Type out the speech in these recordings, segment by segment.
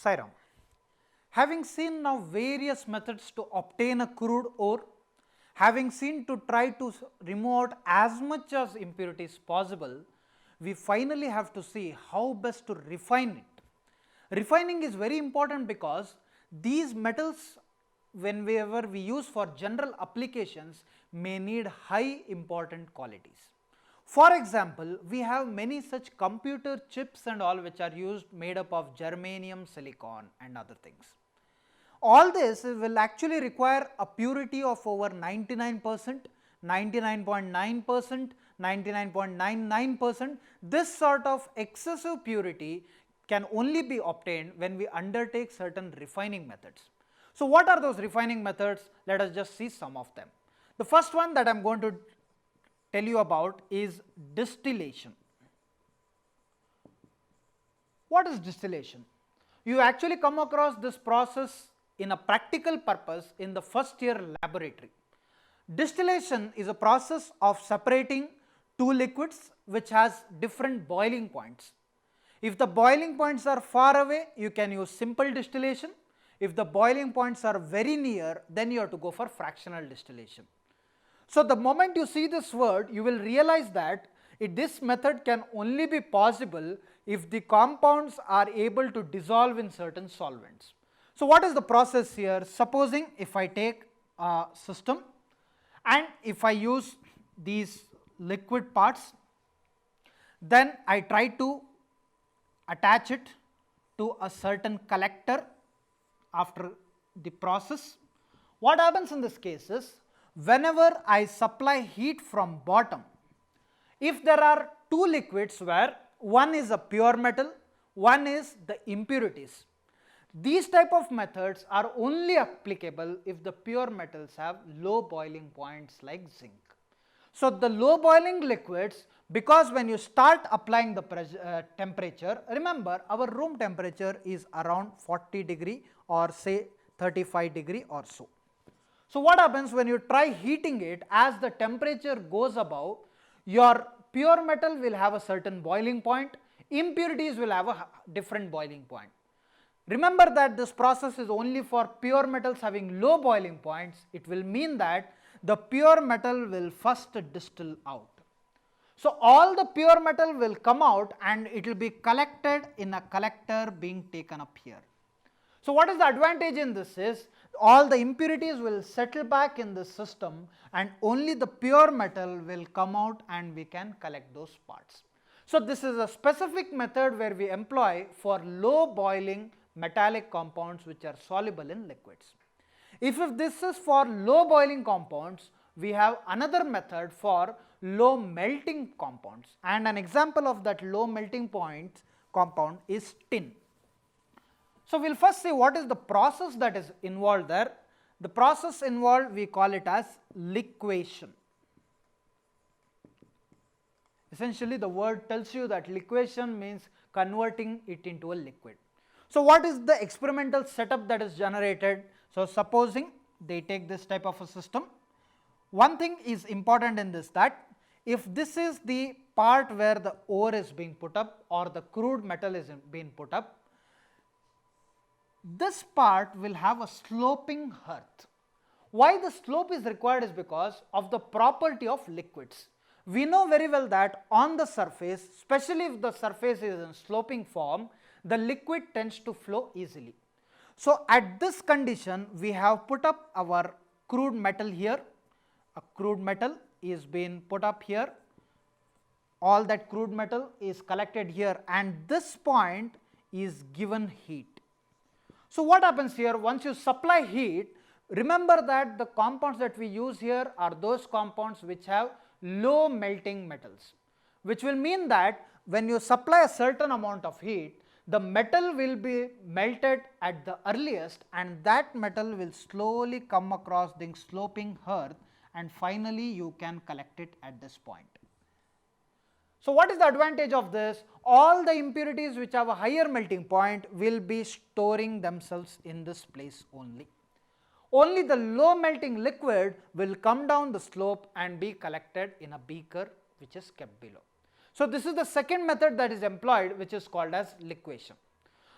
Sairam, having seen now various methods to obtain a crude ore, having seen to try to remove out as much as impurities possible, we finally have to see how best to refine it. Refining is very important because these metals, whenever we use for general applications, may need high important qualities. For example, we have many such computer chips and all which are used made up of germanium, silicon and other things. All this will actually require a purity of over 99%, 99.9%, 99.99%. This sort of excessive purity can only be obtained when we undertake certain refining methods. So, what are those refining methods? Let us just see some of them. The first one that I am going to tell you about is distillation. What is distillation? You actually come across this process in a practical purpose in the first year laboratory. Distillation is a process of separating two liquids which has different boiling points. If the boiling points are far away, you can use simple distillation. If the boiling points are very near, then you have to go for fractional distillation. So, the moment you see this word, you will realize that this method can only be possible if the compounds are able to dissolve in certain solvents. So, what is the process here? Supposing if I take a system and if I use these liquid parts, then I try to attach it to a certain collector after the process. What happens in this case is, whenever I supply heat from bottom, if there are two liquids where one is a pure metal, one is the impurities, these type of methods are only applicable if the pure metals have low boiling points like zinc. So, the low boiling liquids, because when you start applying the temperature, remember our room temperature is around 40 degree or say 35 degree or so. So, what happens when you try heating it, as the temperature goes above, your pure metal will have a certain boiling point, impurities will have a different boiling point. Remember that this process is only for pure metals having low boiling points. It will mean that the pure metal will first distill out. So, all the pure metal will come out and it will be collected in a collector being taken up here. So, what is the advantage in this is, all the impurities will settle back in the system and only the pure metal will come out and we can collect those parts. So, this is a specific method where we employ for low boiling metallic compounds which are soluble in liquids. If this is for low boiling compounds, we have another method for low melting compounds, and an example of that low melting point compound is tin. So, we will first see what is the process that is involved there. The process involved, we call it as liquation. Essentially, the word tells you that liquation means converting it into a liquid. So, what is the experimental setup that is generated? So, supposing they take this type of a system, one thing is important in this, that if this is the part where the ore is being put up or the crude metal is being put up, this part will have a sloping earth. Why the slope is required is because of the property of liquids. We know very well that on the surface, especially if the surface is in sloping form, the liquid tends to flow easily. So, at this condition, we have put up our crude metal here. A crude metal is being put up here. All that crude metal is collected here and this point is given heat. So, what happens here? Once you supply heat, remember that the compounds that we use here are those compounds which have low melting metals, which will mean that when you supply a certain amount of heat, the metal will be melted at the earliest and that metal will slowly come across the sloping earth and finally you can collect it at this point. So, what is the advantage of this? All the impurities which have a higher melting point will be storing themselves in this place only. Only the low melting liquid will come down the slope and be collected in a beaker which is kept below. So, this is the second method that is employed, which is called as liquation.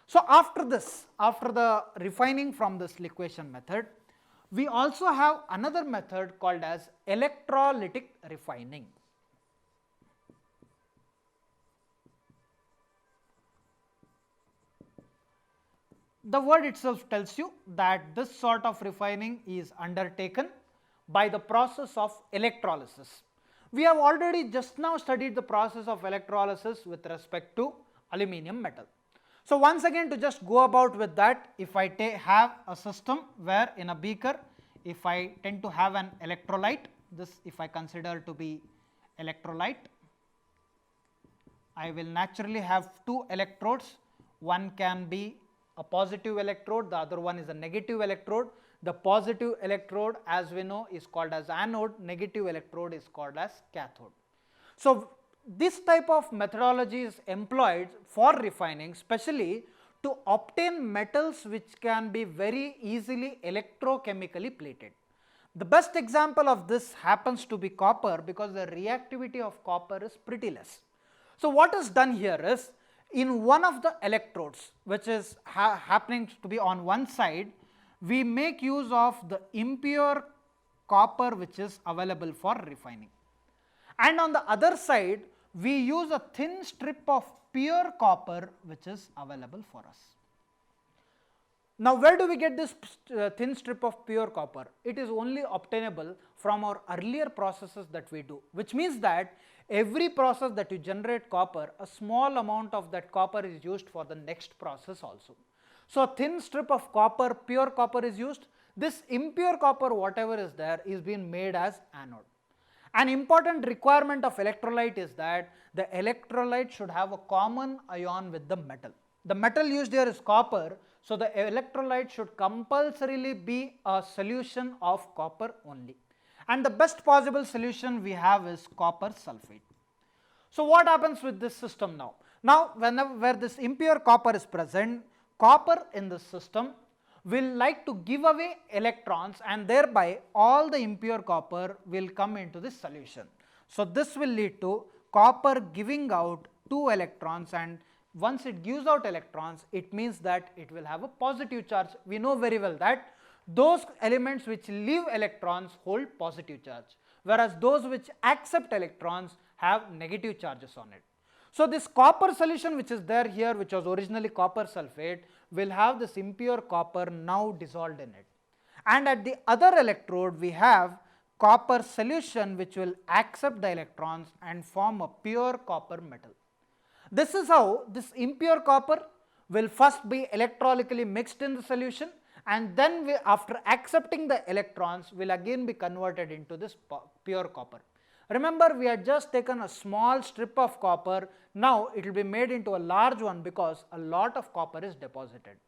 So after this, after the refining from this liquefaction method, we also have another method called as electrolytic refining. The word itself tells you that this sort of refining is undertaken by the process of electrolysis. We have already just now studied the process of electrolysis with respect to aluminum metal. So once again, to just go about with that, if I have a system where in a beaker, if I tend to have an electrolyte, this if I consider to be electrolyte, I will naturally have two electrodes. One can be a positive electrode, the other one is a negative electrode. The positive electrode, as we know, is called as anode, negative electrode is called as cathode. So this type of methodology is employed for refining, especially to obtain metals which can be very easily electrochemically plated. The best example of this happens to be copper, because the reactivity of copper is pretty less. So what is done here is, in one of the electrodes which is happening to be on one side, we make use of the impure copper which is available for refining, and on the other side we use a thin strip of pure copper which is available for us. Now where do we get this thin strip of pure copper? It is only obtainable from our earlier processes that we do, which means that every process that you generate copper, a small amount of that copper is used for the next process also. So a thin strip of copper, pure copper is used. This impure copper, whatever is there, is being made as anode. An important requirement of electrolyte is that the electrolyte should have a common ion with the metal. The metal used here is copper, so the electrolyte should compulsorily be a solution of copper only. And the best possible solution we have is copper sulfate. So what happens with this system now? Now where this impure copper is present, copper in the system will like to give away electrons, and thereby all the impure copper will come into this solution. So this will lead to copper giving out 2 electrons, and once it gives out electrons, it means that it will have a positive charge. We know very well that those elements which leave electrons hold positive charge, whereas those which accept electrons have negative charges on it. So this copper solution which is there here, which was originally copper sulfate, will have this impure copper now dissolved in it. And at the other electrode we have copper solution which will accept the electrons and form a pure copper metal. This is how this impure copper will first be electrolytically mixed in the solution, and then after accepting the electrons will again be converted into this pure copper. Remember, we had just taken a small strip of copper, now it will be made into a large one because a lot of copper is deposited.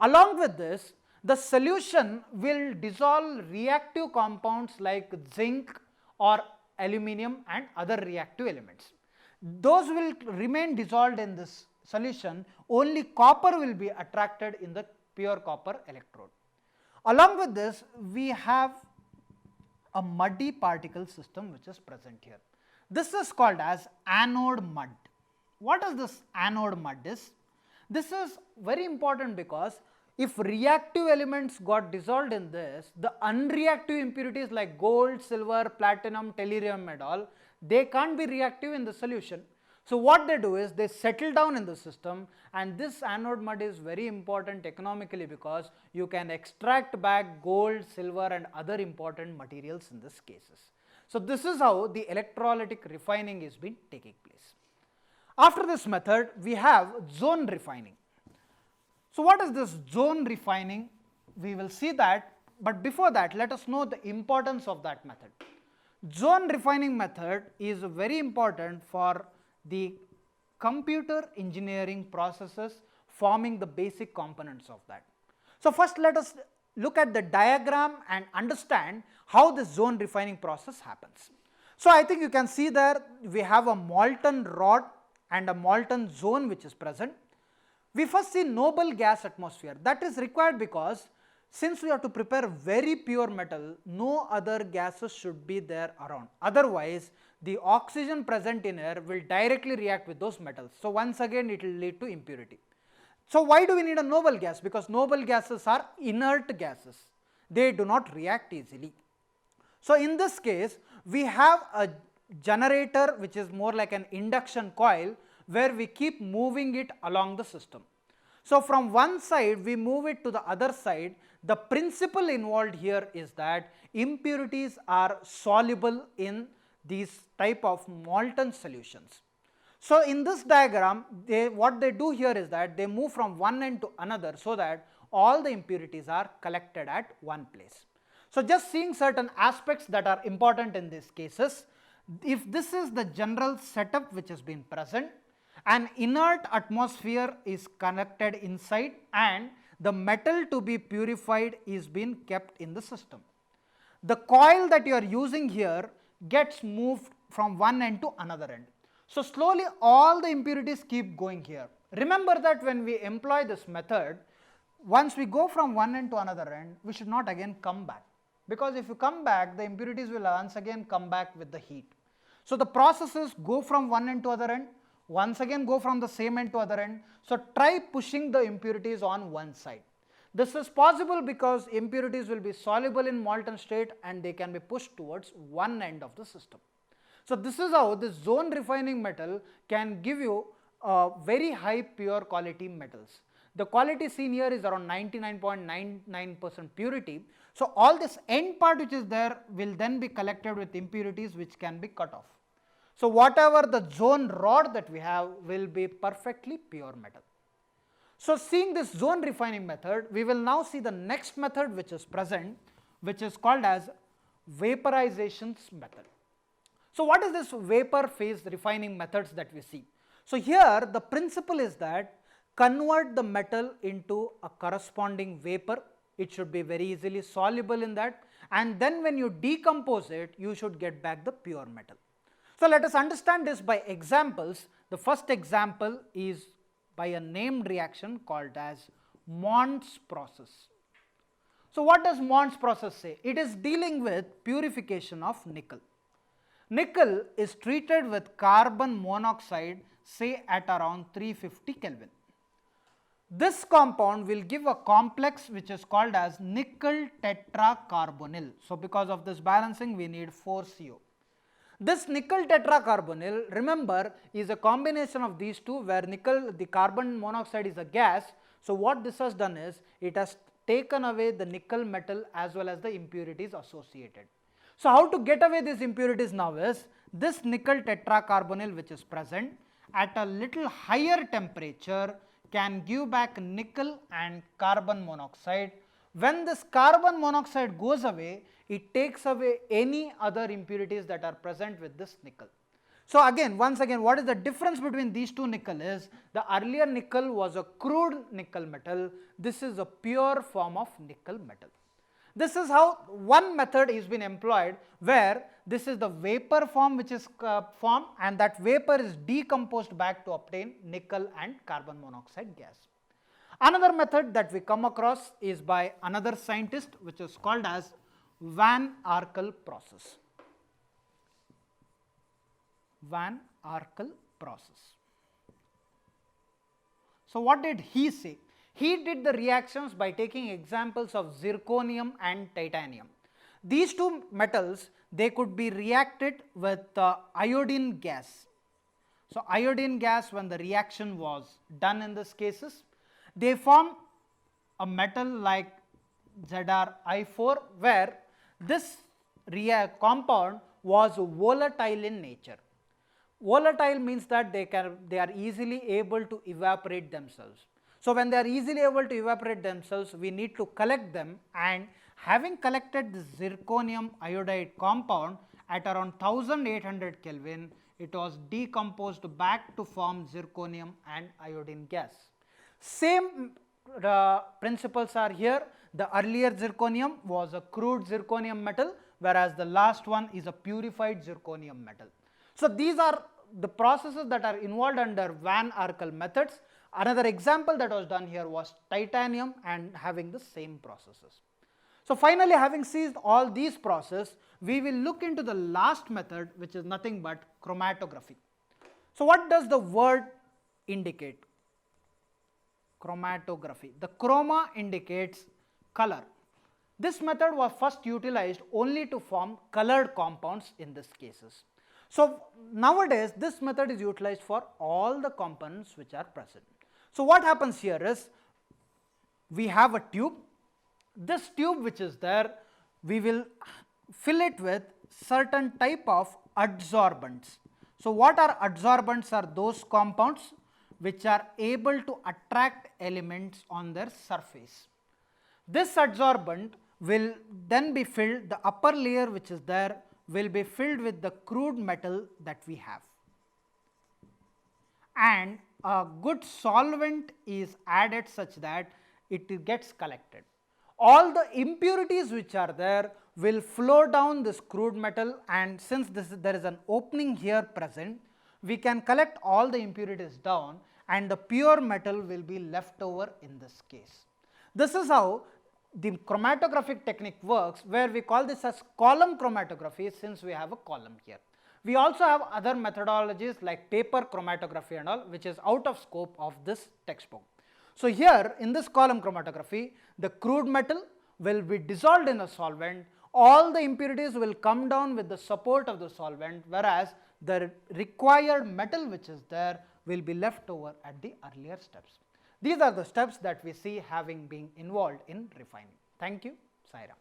Along with this, the solution will dissolve reactive compounds like zinc or aluminum and other reactive elements. Those will remain dissolved in this solution, only copper will be attracted in the pure copper electrode. Along with this, we have a muddy particle system which is present here. This is called as anode mud. What is this anode mud is? This is very important because if reactive elements got dissolved in this, the unreactive impurities like gold, silver, platinum, tellurium and all, they can't be reactive in the solution. So what they do is they settle down in the system, and this anode mud is very important economically because you can extract back gold, silver and other important materials in these cases. So this is how the electrolytic refining is been taking place. After this method, we have zone refining. So what is this zone refining? We will see that, but before that let us know the importance of that method. Zone refining method is very important for the computer engineering processes forming the basic components of that. So first let us look at the diagram and understand how the zone refining process happens. So I think you can see there we have a molten rod and a molten zone which is present. We first see noble gas atmosphere. That is required because since we have to prepare very pure metal, no other gases should be there around. Otherwise, the oxygen present in air will directly react with those metals. So once again it will lead to impurity. So why do we need a noble gas? Because noble gases are inert gases. They do not react easily. So in this case, we have a generator which is more like an induction coil where we keep moving it along the system. So from one side we move it to the other side. The principle involved here is that impurities are soluble in these type of molten solutions. So in this diagram, what they do here is that they move from one end to another so that all the impurities are collected at one place. So just seeing certain aspects that are important in these cases, if this is the general setup which has been present, an inert atmosphere is connected inside and the metal to be purified is being kept in the system. The coil that you are using here gets moved from one end to another end. So slowly all the impurities keep going here. Remember that when we employ this method, once we go from one end to another end, we should not again come back, because if you come back, the impurities will once again come back with the heat. So the processes go from one end to other end, once again go from the same end to other end. So try pushing the impurities on one side. This is possible because impurities will be soluble in molten state and they can be pushed towards one end of the system. So this is how this zone refining metal can give you very high pure quality metals. The quality seen here is around 99.99% purity. So all this end part which is there will then be collected with impurities which can be cut off. So whatever the zone rod that we have will be perfectly pure metal. So seeing this zone refining method, we will now see the next method which is present, which is called as vaporization method. So what is this vapor phase refining methods that we see? So here the principle is that convert the metal into a corresponding vapor. It should be very easily soluble in that, and then when you decompose it, you should get back the pure metal. So let us understand this by examples. The first example is by a named reaction called as Mond's process. So what does Mond's process say? It is dealing with purification of nickel. Nickel is treated with carbon monoxide, say at around 350 Kelvin. This compound will give a complex which is called as nickel tetracarbonyl. So because of this balancing, we need 4CO. This nickel tetracarbonyl, remember, is a combination of these two, where nickel, the carbon monoxide is a gas. So what this has done is, it has taken away the nickel metal as well as the impurities associated. So how to get away these impurities now is, this nickel tetracarbonyl which is present at a little higher temperature can give back nickel and carbon monoxide. When this carbon monoxide goes away, it takes away any other impurities that are present with this nickel. So again, once again, what is the difference between these two nickel is, the earlier nickel was a crude nickel metal, this is a pure form of nickel metal. This is how one method is been employed, where this is the vapor form which is formed, and that vapor is decomposed back to obtain nickel and carbon monoxide gas. Another method that we come across is by another scientist, which is called as Van Arkel process. Van Arkel process. So what did he say? He did the reactions by taking examples of zirconium and titanium. These two metals, they could be reacted with iodine gas. So iodine gas, when the reaction was done in these cases, they form a metal like ZrI4, where this compound was volatile in nature. Volatile means that they are easily able to evaporate themselves. So when they are easily able to evaporate themselves, we need to collect them, and having collected the zirconium iodide compound at around 1800 Kelvin, it was decomposed back to form zirconium and iodine gas. Same principles are here. The earlier zirconium was a crude zirconium metal, whereas the last one is a purified zirconium metal. So these are the processes that are involved under Van Arkel methods. Another example that was done here was titanium and having the same processes. So finally, having seen all these processes, we will look into the last method, which is nothing but chromatography. So what does the word indicate? chromatography. The chroma indicates color. This method was first utilized only to form colored compounds in these cases. So, nowadays this method is utilized for all the components which are present. So, what happens here is we have a tube. This tube which is there, we will fill it with certain type of adsorbents. So, what are adsorbents? Are those compounds which are able to attract elements on their surface. This adsorbent will then be filled, the upper layer which is there will be filled with the crude metal that we have, and a good solvent is added such that it gets collected. All the impurities which are there will flow down this crude metal, and since there is an opening here present, we can collect all the impurities down and the pure metal will be left over in this case. This is how the chromatographic technique works, where we call this as column chromatography, since we have a column here. We also have other methodologies like paper chromatography and all, which is out of scope of this textbook. So, here in this column chromatography, the crude metal will be dissolved in a solvent, all the impurities will come down with the support of the solvent, whereas the required metal which is there will be left over at the earlier steps. These are the steps that we see having been involved in refining. Thank you. Sai Ram.